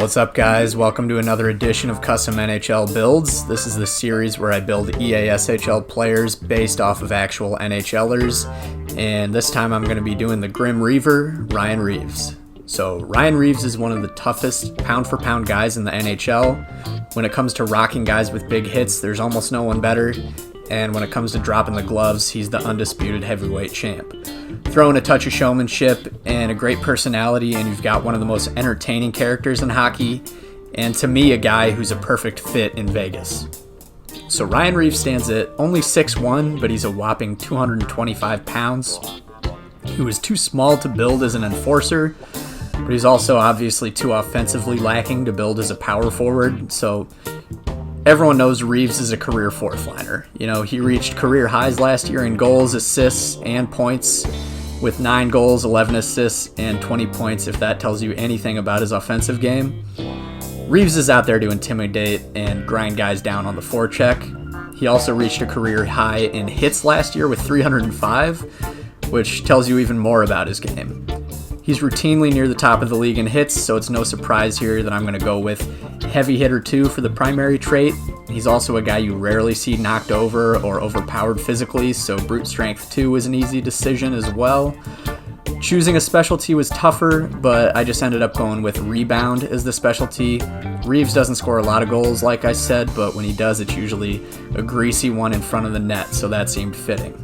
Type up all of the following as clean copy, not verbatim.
What's up, guys? Welcome to another edition of Custom NHL Builds. This is the series where I build EASHL players based off of actual NHLers, and this time I'm going to be doing the Grim Reaver, Ryan Reaves. So Ryan Reaves is one of the toughest pound-for-pound guys in the NHL. When it comes to rocking guys with big hits, there's almost no one better, and when it comes to dropping the gloves, he's the undisputed heavyweight champ. Throw in a touch of showmanship and a great personality, and you've got one of the most entertaining characters in hockey, and to me, a guy who's a perfect fit in Vegas. So Ryan Reaves stands at only 6'1", but he's a whopping 225 pounds. He was too small to build as an enforcer, but he's also obviously too offensively lacking to build as a power forward, so everyone knows Reaves is a career fourth liner. You know, he reached career highs last year in goals, assists, and points, with 9 goals, 11 assists, and 20 points, if that tells you anything about his offensive game. Reaves is out there to intimidate and grind guys down on the forecheck. He also reached a career high in hits last year with 305, which tells you even more about his game. He's routinely near the top of the league in hits, so it's no surprise here that I'm going to go with heavy hitter 2 for the primary trait. He's also a guy you rarely see knocked over or overpowered physically, so brute strength 2 is an easy decision as well. Choosing a specialty was tougher, but I just ended up going with rebound as the specialty. Reaves doesn't score a lot of goals, like I said, but when he does, it's usually a greasy one in front of the net, so that seemed fitting.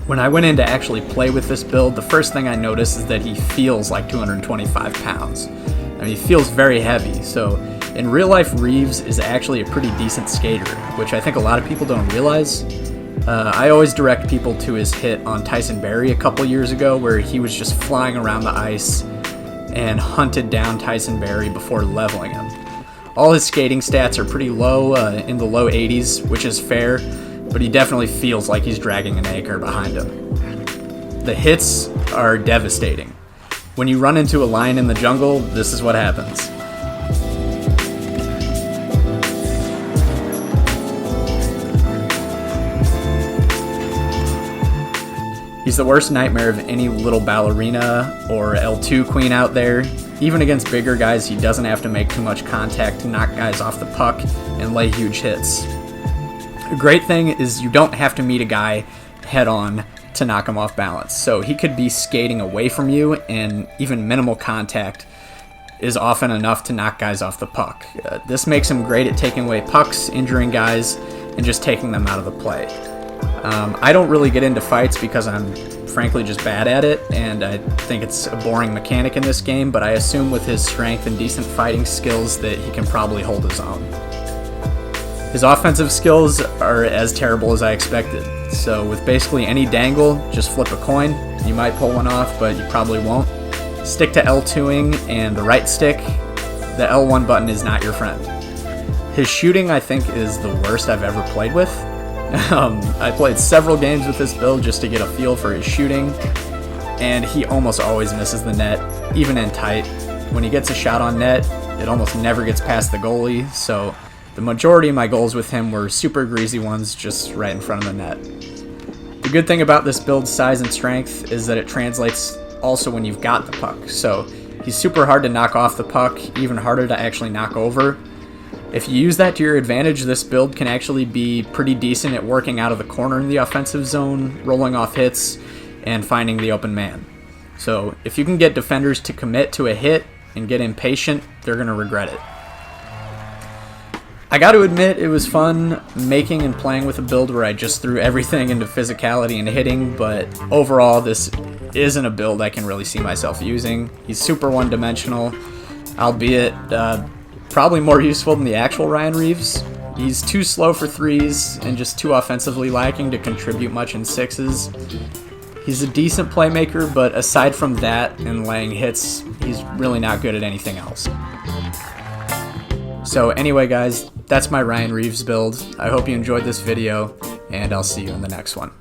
When I went in to actually play with this build, the first thing I noticed is that he feels like 225 pounds. I mean, he feels very heavy, so in real life, Reaves is actually a pretty decent skater, which I think a lot of people don't realize. I always direct people to his hit on Tyson Barrie a couple years ago, where he was just flying around the ice and hunted down Tyson Barrie before leveling him. All his skating stats are pretty low, in the low 80s, which is fair, but he definitely feels like he's dragging an acre behind him. The hits are devastating. When you run into a lion in the jungle, this is what happens. He's the worst nightmare of any little ballerina or L2 queen out there. Even against bigger guys, he doesn't have to make too much contact to knock guys off the puck and lay huge hits. The great thing is you don't have to meet a guy head-on to knock him off balance. So he could be skating away from you, and even minimal contact is often enough to knock guys off the puck. This makes him great at taking away pucks, injuring guys, and just taking them out of the play. I don't really get into fights because I'm frankly just bad at it, and I think it's a boring mechanic in this game, but I assume with his strength and decent fighting skills that he can probably hold his own. His offensive skills are as terrible as I expected. So with basically any dangle, just flip a coin. You might pull one off, but you probably won't. Stick to L2ing and the right stick. The L1 button is not your friend. His shooting, I think, is the worst I've ever played with. I played several games with this build just to get a feel for his shooting, and he almost always misses the net, even in tight. When he gets a shot on net, it almost never gets past the goalie, so the majority of my goals with him were super greasy ones just right in front of the net. The good thing about this build's size and strength is that it translates also when you've got the puck. So he's super hard to knock off the puck, even harder to actually knock over. If you use that to your advantage, this build can actually be pretty decent at working out of the corner in the offensive zone, rolling off hits, and finding the open man. So if you can get defenders to commit to a hit and get impatient, they're going to regret it. I got to admit, it was fun making and playing with a build where I just threw everything into physicality and hitting, but overall, this isn't a build I can really see myself using. He's super one-dimensional, albeit probably more useful than the actual Ryan Reaves. He's too slow for threes and just too offensively lacking to contribute much in sixes. He's a decent playmaker, but aside from that and laying hits, he's really not good at anything else. So anyway, guys, that's my Ryan Reaves build. I hope you enjoyed this video, and I'll see you in the next one.